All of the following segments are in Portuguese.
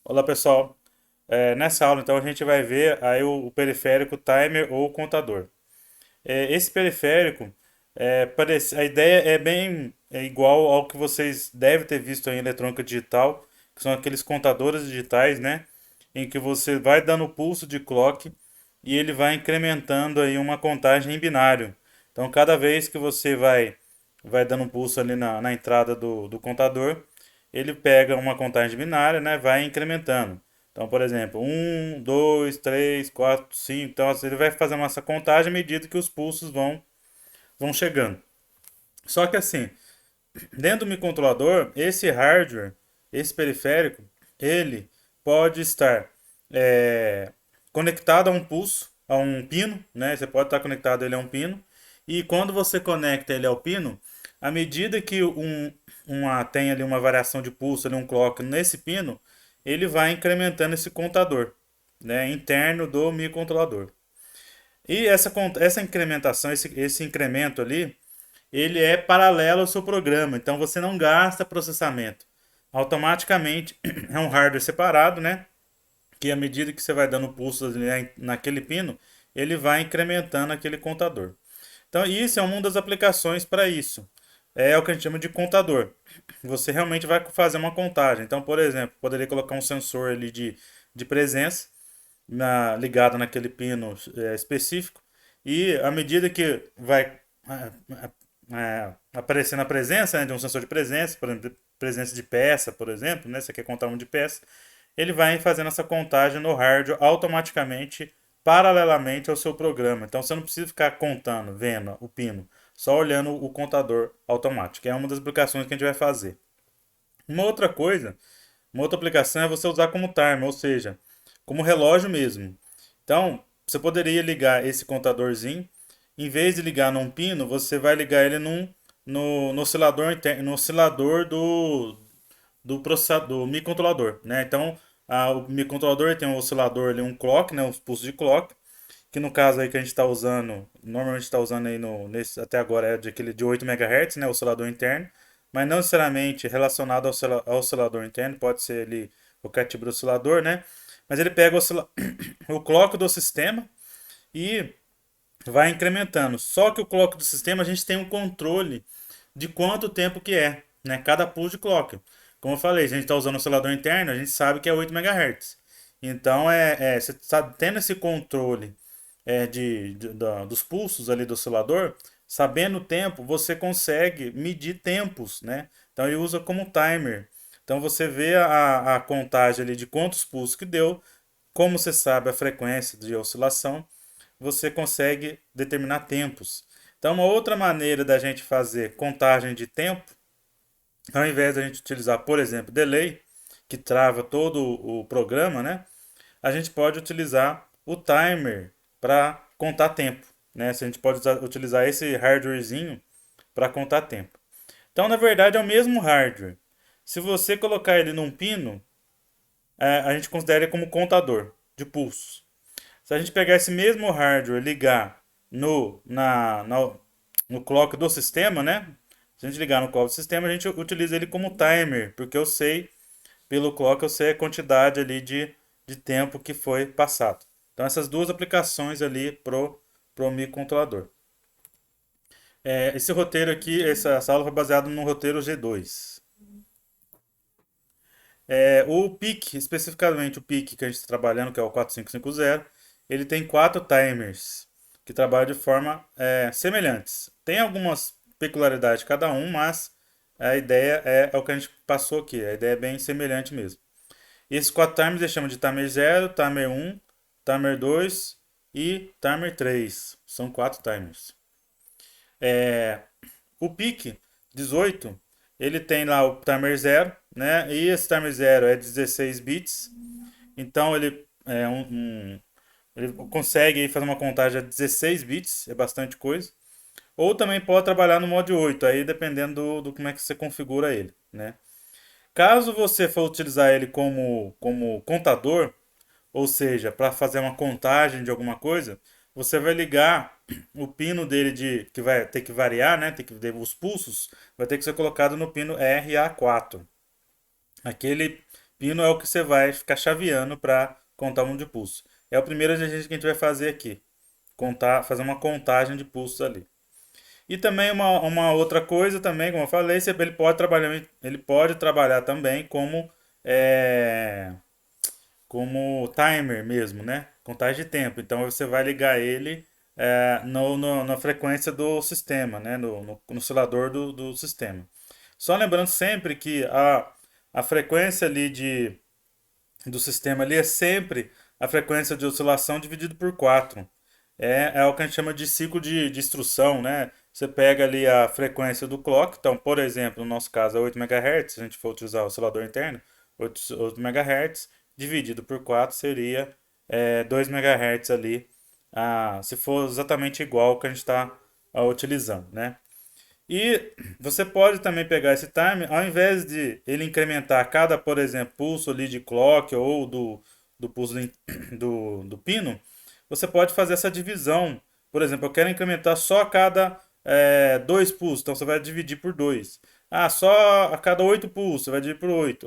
Olá pessoal, nessa aula então a gente vai ver aí o periférico timer ou contador. Esse periférico, a ideia é bem igual ao que vocês devem ter visto em eletrônica digital, que são aqueles contadores digitais, né? Em que você vai dando pulso de clock e ele vai incrementando aí uma contagem em binário. Então cada vez que você vai dando um pulso ali na entrada do contador, ele pega uma contagem binária, né? Vai incrementando. Então, por exemplo, um 2 3 4 5. Então, assim, ele vai fazendo essa contagem à medida que os pulsos vão chegando. Só que assim, dentro do microcontrolador, esse hardware, esse periférico, ele pode estar é, conectado a um pulso, a um pino, né? Você pode estar conectado ele a um pino. E quando você conecta ele ao pino, à medida que tem ali uma variação de pulso, ali um clock nesse pino, ele vai incrementando esse contador, né, interno do microcontrolador. E essa incrementação, esse incremento ali, ele é paralelo ao seu programa, então você não gasta processamento. Automaticamente é um hardware separado, né? Que à medida que você vai dando pulsos naquele pino, ele vai incrementando aquele contador. Então, isso é uma das aplicações para isso. É o que a gente chama de contador. Você realmente vai fazer uma contagem. Então, por exemplo, poderia colocar um sensor ali de presença ligado naquele pino específico. E à medida que vai aparecendo a presença, né, de um sensor de presença, por exemplo, presença de peça, por exemplo, né, você quer contar um de peça, ele vai fazendo essa contagem no hardware automaticamente, paralelamente ao seu programa. Então você não precisa ficar contando, vendo o pino, só olhando o contador automático. É uma das aplicações que a gente vai fazer. Uma outra coisa, uma outra aplicação é você usar como timer, ou seja, como relógio mesmo. Então, você poderia ligar esse contadorzinho, em vez de ligar num pino, você vai ligar ele no oscilador, no oscilador do processador, do microcontrolador, né? Então, o microcontrolador tem um oscilador ali, um clock, né? Um pulso de clock, que no caso aí que a gente está usando, normalmente está usando aí até agora é de 8 MHz, né? Oscilador interno, mas não necessariamente relacionado ao oscilador interno, pode ser ali qualquer tipo de oscilador, né? Mas ele pega o clock do sistema e vai incrementando. Só que o clock do sistema a gente tem um controle de quanto tempo que é, né? Cada pulse de clock. Como eu falei, se a gente está usando o oscilador interno, a gente sabe que é 8 MHz. Então, você tá tendo esse controle dos pulsos ali do oscilador, sabendo o tempo, você consegue medir tempos, né? Então, ele usa como timer. Então, você vê a contagem ali de quantos pulsos que deu, como você sabe a frequência de oscilação, você consegue determinar tempos. Então, uma outra maneira da gente fazer contagem de tempo, ao invés da gente utilizar, por exemplo, delay, que trava todo o programa, né? A gente pode utilizar o timer para contar tempo, né? Se a gente pode utilizar esse hardwarezinho para contar tempo. Então, na verdade, é o mesmo hardware. Se você colocar ele num pino, a gente considera ele como contador de pulsos. Se a gente pegar esse mesmo hardware e ligar no clock do sistema, né? Se a gente ligar no clock do sistema, a gente utiliza ele como timer, porque eu sei, pelo clock, eu sei a quantidade ali de tempo que foi passado. Então, essas duas aplicações ali pro microcontrolador. Esse roteiro aqui, essa aula foi baseada no roteiro G2. O PIC, especificamente o PIC que a gente está trabalhando, que é o 4550, ele tem quatro timers que trabalham de forma semelhantes. Tem algumas peculiaridades cada um, mas a ideia é o que a gente passou aqui. A ideia é bem semelhante mesmo. E esses quatro timers eles chamam de timer 0, timer 1, timer 2 e timer 3. São quatro timers. O PIC 18, ele tem lá o timer 0, né? E esse timer 0 é 16 bits. Então ele consegue fazer uma contagem a 16 bits, é bastante coisa. Ou também pode trabalhar no modo 8, aí dependendo do como é que você configura ele, né? Caso você for utilizar ele como contador, ou seja, para fazer uma contagem de alguma coisa, você vai ligar o pino dele que vai ter que variar, né? Os pulsos vai ter que ser colocado no pino RA4. Aquele pino é o que você vai ficar chaveando para contar o número de pulsos. É o primeiro exercício que a gente vai fazer aqui. Contar, fazer uma contagem de pulsos ali. E também uma outra coisa também, como eu falei, ele pode trabalhar também é, como timer mesmo, né? Contagem de tempo. Então você vai ligar ele na frequência do sistema, né? No oscilador do sistema. Só lembrando sempre que a frequência ali do sistema ali é sempre a frequência de oscilação dividido por 4. É o que a gente chama de ciclo de instrução, né? Você pega ali a frequência do clock, então, por exemplo, no nosso caso é 8 MHz, se a gente for utilizar o oscilador interno, 8 MHz dividido por 4 seria 2 MHz ali, se for exatamente igual ao que a gente está utilizando, né? E você pode também pegar esse timer, ao invés de ele incrementar cada, por exemplo, pulso ali de clock ou do pulso do pino, você pode fazer essa divisão. Por exemplo, eu quero incrementar só a cada 2 pulsos, então você vai dividir por 2. Ah, só a cada 8 pulsos, você vai dividir por 8.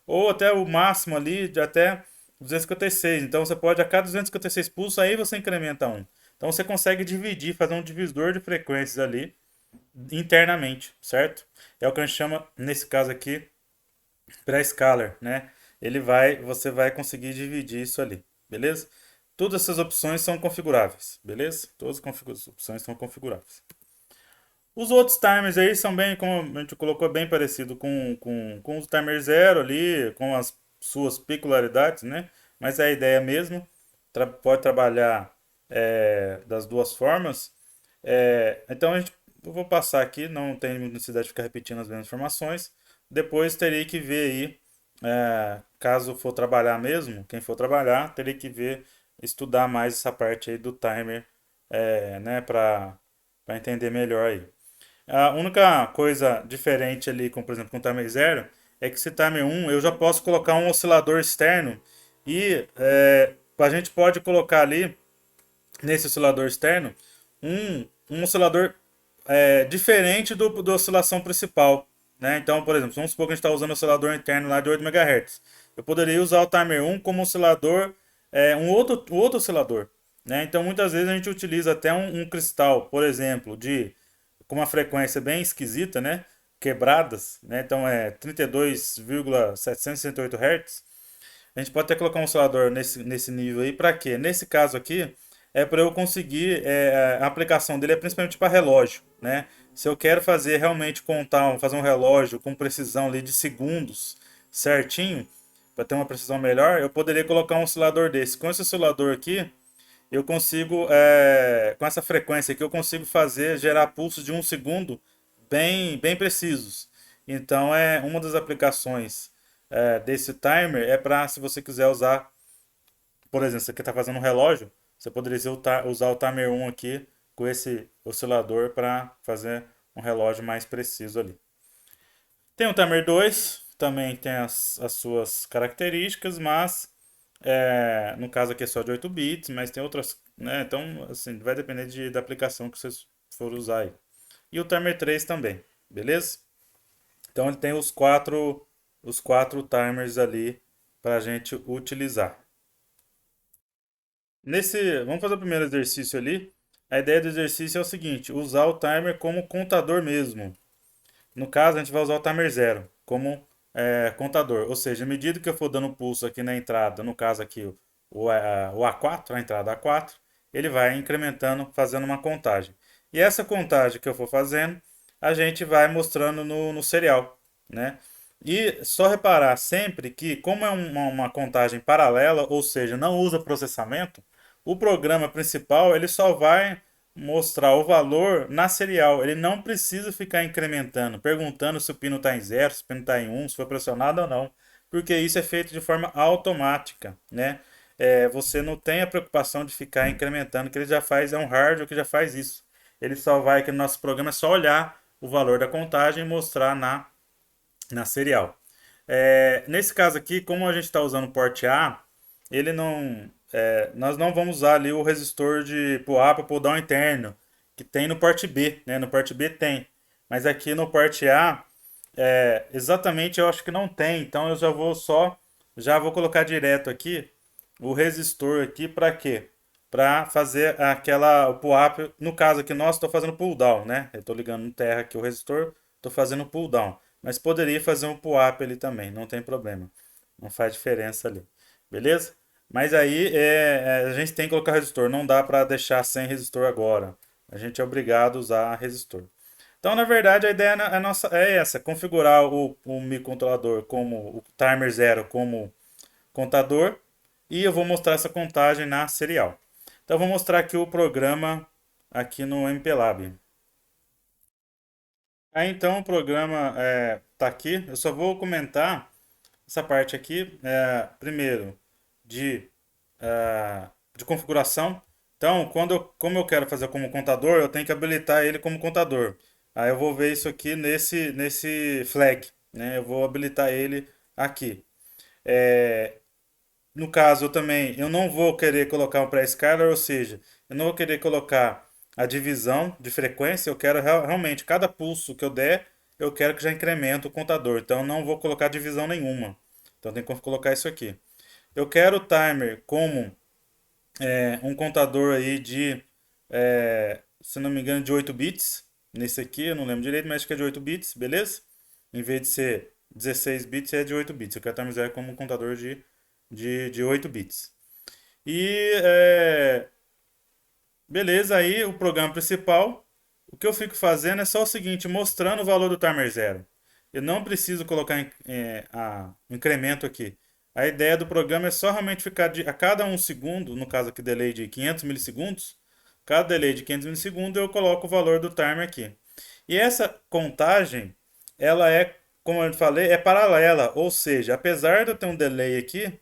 Ou até o máximo ali de até 256. Então você pode, a cada 256 pulsos, aí você incrementa um. Então você consegue dividir, fazer um divisor de frequências ali internamente, certo? É o que a gente chama, nesse caso aqui, pré-scalar, né? Você vai conseguir dividir isso ali, beleza? Todas essas opções são configuráveis, beleza? Todas as opções são configuráveis. Os outros timers aí são bem, como a gente colocou, bem parecido com os timers zero ali, com as suas peculiaridades, né? Mas é a ideia mesmo. Pode trabalhar das duas formas. Então eu vou passar aqui, não tem necessidade de ficar repetindo as mesmas informações. Depois teria que ver aí, caso for trabalhar mesmo, quem for trabalhar, teria que ver, estudar mais essa parte aí do timer, né, para entender melhor aí. A única coisa diferente ali, por exemplo, com o timer zero, é que esse timer um eu já posso colocar um oscilador externo e a gente pode colocar ali, nesse oscilador externo, um oscilador diferente da oscilação principal. Né? Então, por exemplo, vamos supor que a gente está usando o oscilador interno lá de 8 MHz. Eu poderia usar o timer um como oscilador, um outro oscilador. Né? Então, muitas vezes a gente utiliza até um cristal, por exemplo, com uma frequência bem esquisita, né? Quebradas, né? Então é 32,768 Hz. A gente pode até colocar um oscilador nesse nível aí, para quê? Nesse caso aqui, é para eu conseguir, a aplicação dele é principalmente para relógio, né? Se eu quero fazer realmente fazer um relógio com precisão ali de segundos certinho, para ter uma precisão melhor, eu poderia colocar um oscilador desse. Com esse oscilador aqui, eu consigo, com essa frequência aqui, eu consigo gerar pulsos de 1 segundo bem precisos. Então, uma das aplicações desse timer para se você quiser usar, por exemplo, você está fazendo um relógio, você poderia usar o timer um aqui com esse oscilador para fazer um relógio mais preciso ali. Tem o timer 2 também tem as suas características, mas no caso aqui é só de 8 bits, mas tem outras, né? Então, assim, vai depender da aplicação que vocês for usar aí. E o timer 3 também, beleza? Então ele tem os quatro timers ali para a gente utilizar. Vamos fazer o primeiro exercício ali. A ideia do exercício é o seguinte: usar o timer como contador mesmo. No caso, a gente vai usar o timer zero como contador. Ou seja, à medida que eu for dando pulso aqui na entrada, no caso aqui o A4, a entrada A4, ele vai incrementando, fazendo uma contagem. E essa contagem que eu for fazendo, a gente vai mostrando no serial, né? E só reparar sempre que, como é uma contagem paralela, ou seja, não usa processamento, o programa principal ele só vai mostrar o valor na serial. Ele não precisa ficar incrementando, perguntando se o pino está em 0, se o pino está em 1, se foi pressionado ou não, porque isso é feito de forma automática, né? Você não tem a preocupação de ficar incrementando, que ele já faz, é um hardware que já faz isso. Ele só vai, que no nosso programa é só olhar o valor da contagem e mostrar na serial. Nesse caso aqui, como a gente está usando o porte A, ele não, nós não vamos usar ali o resistor de pull up ou pull down interno, que tem no porte B, né? No porte B tem, mas aqui no porte A, exatamente eu acho que não tem, então eu já vou só já vou colocar direto aqui o resistor aqui para quê? Para fazer aquela o pull-up. No caso aqui nós estou fazendo pull down, né? Eu estou ligando no terra aqui o resistor, estou fazendo pull down, mas poderia fazer um pull-up ali também, não tem problema, não faz diferença ali, beleza? Mas aí a gente tem que colocar resistor, não dá para deixar sem resistor agora. A gente é obrigado a usar resistor. Então, na verdade, a ideia nossa é essa: configurar o microcontrolador como o timer zero como contador, e eu vou mostrar essa contagem na serial. Então, eu vou mostrar aqui o programa aqui no MPLAB. Aí, então, o programa está aqui. Eu só vou comentar essa parte aqui, primeiro, de, de configuração. Então, como eu quero fazer como contador, eu tenho que habilitar ele como contador. Aí eu vou ver isso aqui nesse flag, né? Eu vou habilitar ele aqui. É, no caso, eu não vou querer colocar um pré-scaler, ou seja, eu não vou querer colocar a divisão de frequência, eu quero realmente, cada pulso que eu der, eu quero que já incremente o contador. Então, eu não vou colocar divisão nenhuma. Então, tem que colocar isso aqui. Eu quero o timer como um contador aí de, se não me engano, de 8 bits. Nesse aqui, eu não lembro direito, mas acho que é de 8 bits, beleza? Em vez de ser 16 bits, é de 8 bits. Eu quero timer zero como um contador de 8 bits. E beleza, aí o programa principal, o que eu fico fazendo é só o seguinte, mostrando o valor do timer zero. Eu não preciso colocar o incremento aqui. A ideia do programa é só realmente ficar a cada um segundo, no caso aqui delay de 500 milissegundos, cada delay de 500 milissegundos eu coloco o valor do timer aqui. E essa contagem, ela como eu falei, é paralela, ou seja, apesar de eu ter um delay aqui,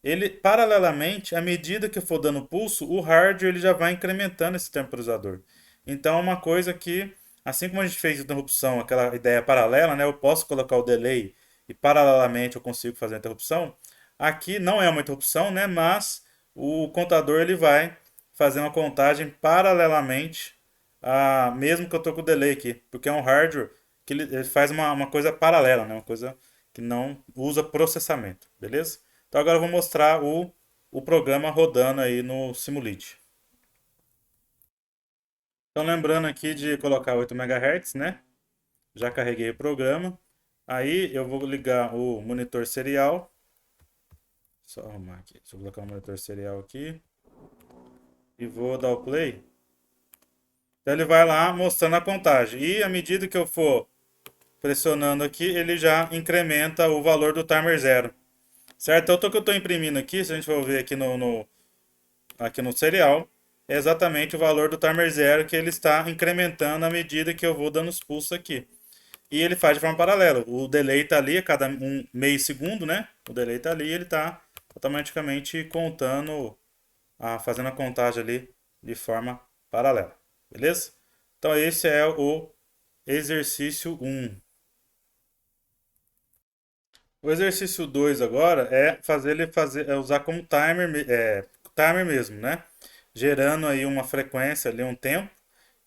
ele paralelamente, à medida que eu for dando pulso, o hardware ele já vai incrementando esse temporizador. Então, é uma coisa que, assim como a gente fez interrupção, aquela ideia paralela, né, eu posso colocar o delay e paralelamente eu consigo fazer a interrupção. Aqui não é uma interrupção, né, mas o contador ele vai fazer uma contagem paralelamente, mesmo que eu estou com o delay aqui, porque é um hardware que ele faz uma coisa paralela, né, uma coisa que não usa processamento, beleza? Então agora eu vou mostrar o programa rodando aí no Simulink. Então lembrando aqui de colocar 8 MHz, né? Já carreguei o programa. Aí eu vou ligar o monitor serial. Só arrumar aqui. Deixa eu colocar o monitor serial aqui. E vou dar o play. Então ele vai lá mostrando a contagem. E à medida que eu for pressionando aqui, ele já incrementa o valor do timer zero. Certo? Então o que eu estou imprimindo aqui, se a gente for ver aqui aqui no serial, é exatamente o valor do timer zero que ele está incrementando à medida que eu vou dando os pulsos aqui. E ele faz de forma paralela. O delay está ali a cada um meio segundo, né? O delay está ali e ele está automaticamente contando, fazendo a contagem ali de forma paralela. Beleza? Então esse é o exercício 1. O exercício 2 agora é usar como timer mesmo, né? Gerando aí uma frequência ali, um tempo,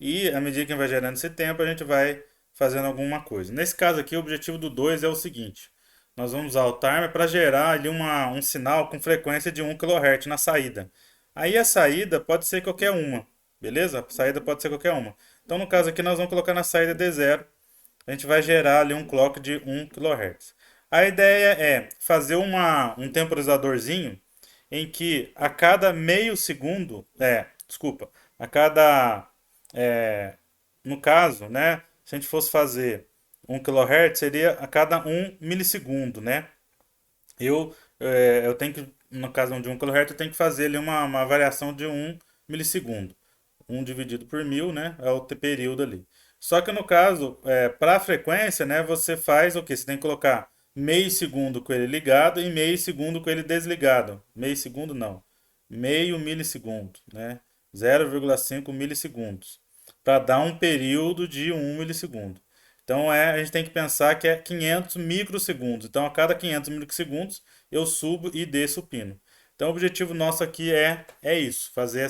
e à medida que vai gerando esse tempo, a gente vai fazendo alguma coisa. Nesse caso aqui, o objetivo do 2 é o seguinte: nós vamos usar o timer para gerar ali um sinal com frequência de 1 kHz na saída. Aí a saída pode ser qualquer uma, beleza? A saída pode ser qualquer uma. Então, no caso aqui, nós vamos colocar na saída D0, a gente vai gerar ali um clock de 1 kHz. A ideia é fazer um temporizadorzinho em que a cada meio segundo, desculpa, a cada, é, no caso, né, se a gente fosse fazer 1 kHz, seria a cada 1 milissegundo, né? Eu tenho que, no caso de 1 kHz, eu tenho que fazer ali uma variação de 1 milissegundo. 1 dividido por 1000, né? É o período ali. Só que no caso, para a frequência, né? Você faz o quê? Você tem que colocar meio segundo com ele ligado e meio segundo com ele desligado. Meio segundo não. Meio milissegundo, né? 0,5 milissegundos. Para dar um período de 1 milissegundo. Então a gente tem que pensar que é 500 microsegundos. Então a cada 500 microsegundos eu subo e desço o pino. Então o objetivo nosso aqui é isso, fazer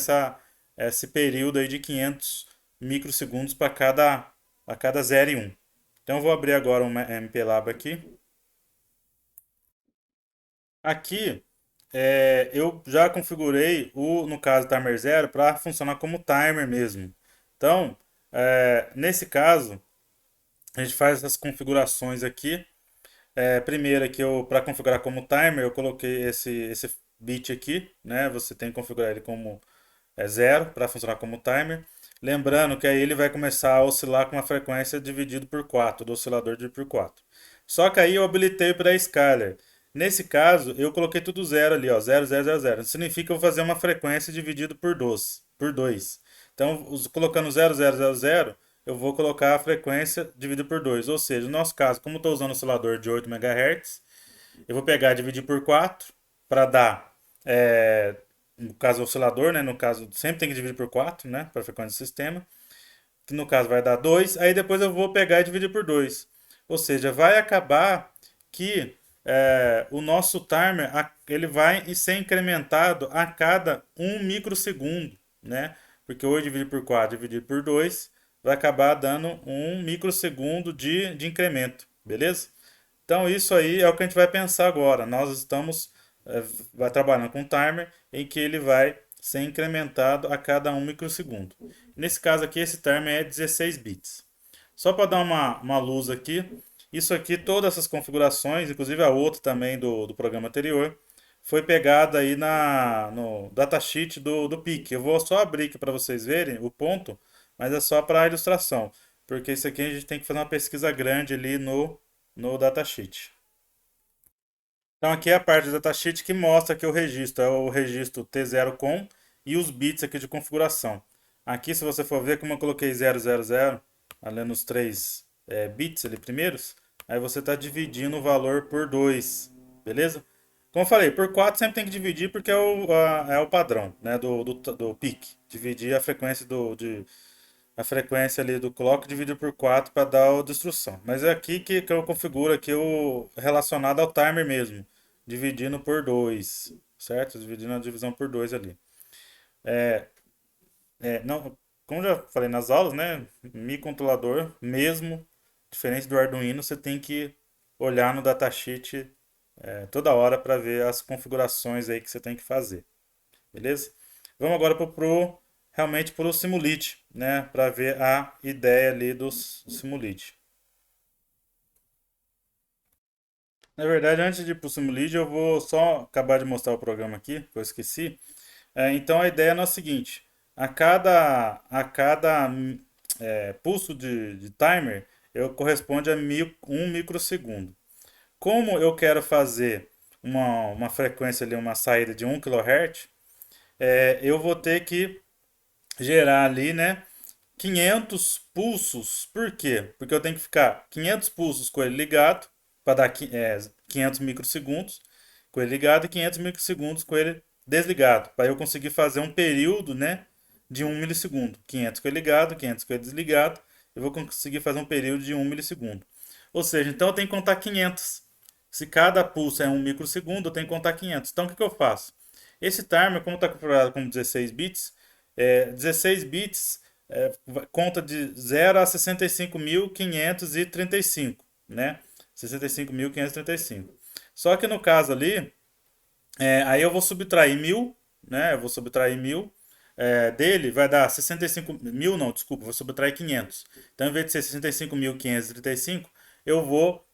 esse período aí de 500 microsegundos para a cada 0 e 1. Então eu vou abrir agora um MPLAB aqui. Aqui eu já configurei no caso timer zero para funcionar como timer mesmo. Então, nesse caso, a gente faz essas configurações aqui. Primeiro aqui para configurar como timer, eu coloquei esse bit aqui, né? Você tem que configurar ele como zero para funcionar como timer. Lembrando que aí ele vai começar a oscilar com uma frequência dividido por 4, do oscilador dividido por 4. Só que aí eu habilitei para scaler. Nesse caso, eu coloquei tudo zero ali, ó, 0, 0, 0, 0. Significa que eu vou fazer uma frequência dividido por 2, por 2. Então, colocando 0, 0, 0, 0, eu vou colocar a frequência dividida por 2. Ou seja, no nosso caso, como estou usando o oscilador de 8 MHz, eu vou pegar e dividir por 4 para dar, no caso oscilador, né? No caso, sempre tem que dividir por 4, né? Para a frequência do sistema. Que no caso vai dar 2. Aí depois eu vou pegar e dividir por 2. Ou seja, vai acabar que o nosso timer ele vai ser incrementado a cada 1 microsegundo, né? Porque hoje dividir por 4 dividir por 2 vai acabar dando 1 microsegundo de incremento, beleza? Então isso aí é o que a gente vai pensar agora. Nós estamos vai trabalhando com um timer em que ele vai ser incrementado a cada 1 microsegundo. Nesse caso aqui, esse timer é 16 bits. Só para dar uma luz aqui, isso aqui, todas essas configurações, inclusive a outra também do programa anterior, foi pegada aí no datasheet do PIC. Eu vou só abrir aqui para vocês verem o ponto, mas é só para ilustração, porque isso aqui a gente tem que fazer uma pesquisa grande ali no datasheet. Então aqui é a parte do datasheet que mostra que o registro é o registro T0 com e os bits aqui de configuração. Aqui, se você for ver, como eu coloquei 000, ali nos 3 bits ali primeiros, aí você está dividindo o valor por 2, beleza? Como eu falei, por 4 sempre tem que dividir porque é o padrão, né, do PIC. Dividir a frequência a frequência ali do clock dividido por 4 para dar a instrução. Mas é aqui que eu configuro aqui o relacionado ao timer mesmo, dividindo por 2, certo? Dividindo a divisão por 2 ali. Não, como já falei nas aulas, né? Mi controlador mesmo, diferente do Arduino, você tem que olhar no datasheet toda hora para ver as configurações aí que você tem que fazer, beleza? Vamos agora realmente para o Simulink, né? Para ver a ideia ali do Simulink. Na verdade, antes de ir para o Simulink, eu vou só acabar de mostrar o programa aqui, que eu esqueci. Então a ideia é a seguinte: a cada pulso de timer, corresponde a 1 microsegundo. Como eu quero fazer uma frequência ali, uma saída de 1 kHz, eu vou ter que gerar ali, né, 500 pulsos. Por quê? Porque eu tenho que ficar 500 pulsos com ele ligado para dar 500 microsegundos com ele ligado e 500 microsegundos com ele desligado, para eu conseguir fazer um período, né, de 1 milissegundo. 500 com ele ligado, 500 com ele desligado, eu vou conseguir fazer um período de 1 milissegundo. Ou seja, então eu tenho que contar 500. Se cada pulso é 1 microsegundo, eu tenho que contar 500. Então o que eu faço? Esse timer, como está configurado com 16 bits, 16 bits conta de 0 a 65.535, né? 65.535. Só que no caso ali, aí eu vou subtrair 1.000, né? Eu vou subtrair 1.000 dele, vai dar 65.000, não, desculpa, vou subtrair 500. Então, em vez de ser 65.535, eu vou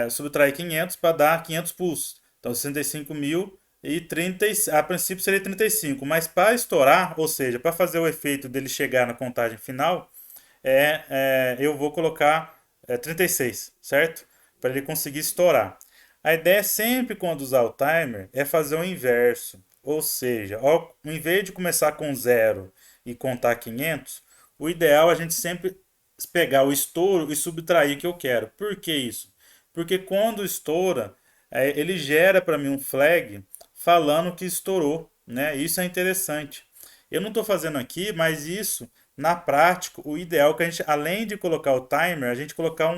subtrair 500 para dar 500 pulsos. Então, 65.030, a princípio seria 35, mas para estourar, ou seja, para fazer o efeito dele chegar na contagem final, eu vou colocar 36, certo? Para ele conseguir estourar. A ideia sempre quando usar o timer é fazer o inverso. Ou seja, ao invés de começar com 0 e contar 500, o ideal é a gente sempre pegar o estouro e subtrair o que eu quero. Por que isso? Porque quando estoura, ele gera para mim um flag falando que estourou, né? Isso é interessante. Eu não estou fazendo aqui, mas isso, na prática, o ideal é que a gente, além de colocar o timer, a gente colocar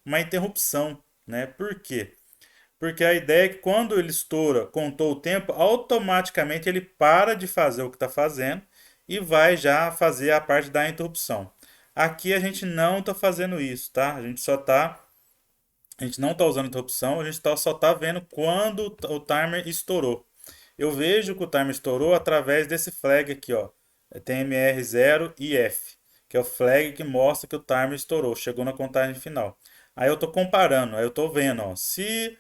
uma interrupção, né? Por quê? Porque a ideia é que quando ele estoura, contou o tempo, automaticamente ele para de fazer o que está fazendo e vai já fazer a parte da interrupção. Aqui a gente não está fazendo isso, tá? A gente só está A gente não está usando interrupção, a gente só está vendo quando o timer estourou. Eu vejo que o timer estourou através desse flag aqui, ó. TMR0 e F, que é o flag que mostra que o timer estourou, chegou na contagem final. Aí eu estou comparando, aí eu estou vendo, ó, se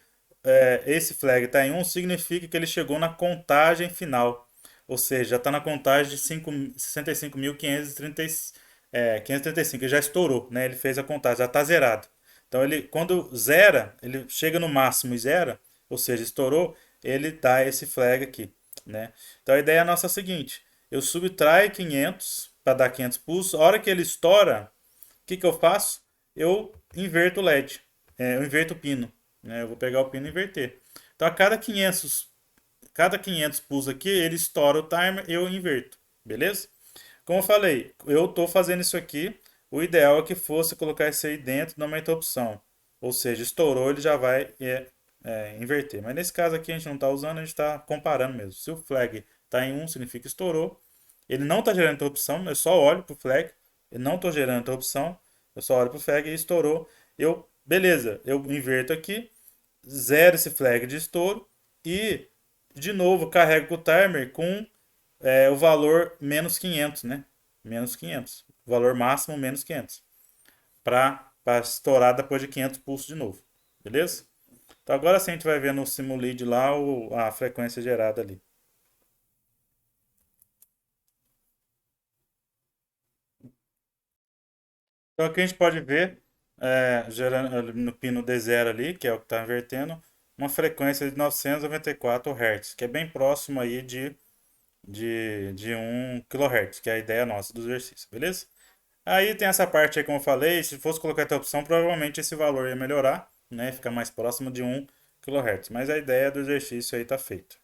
esse flag está em 1, significa que ele chegou na contagem final. Ou seja, já está na contagem de 65.530, 535, ele já estourou, né? Ele fez a contagem, já está zerado. Então ele, quando zera, ele chega no máximo e zera, ou seja, estourou, ele dá esse flag aqui, né? Então a ideia nossa é a seguinte: eu subtraio 500 para dar 500 pulsos. A hora que ele estoura, o que eu faço? Eu inverto o LED, eu inverto o pino, né? Eu vou pegar o pino e inverter. Então a cada 500 pulsos aqui, ele estoura o timer, eu inverto, beleza? Como eu falei, eu estou fazendo isso aqui. O ideal é que fosse colocar isso aí dentro de uma interrupção. Ou seja, estourou, ele já vai inverter. Mas nesse caso aqui a gente não está usando, a gente está comparando mesmo. Se o flag está em 1, significa que estourou. Ele não está gerando interrupção, eu só olho para o flag. Eu não estou gerando interrupção, eu só olho para o flag e estourou. Beleza, eu inverto aqui, zero esse flag de estouro e de novo carrego o timer com o valor menos 500, né? Menos 500. O valor máximo menos 500. Para estourar depois de 500 pulsos de novo. Beleza? Então agora sim a gente vai ver no Simulid lá a frequência gerada ali. Então aqui a gente pode ver, gerando no pino D0 ali, que é o que está invertendo, uma frequência de 994 Hz, que é bem próximo aí de 1 kHz, que é a ideia nossa do exercício, beleza? Aí tem essa parte aí, como eu falei, se fosse colocar interrupção, provavelmente esse valor ia melhorar, né? Ficar mais próximo de 1 kHz. Mas a ideia do exercício aí tá feita.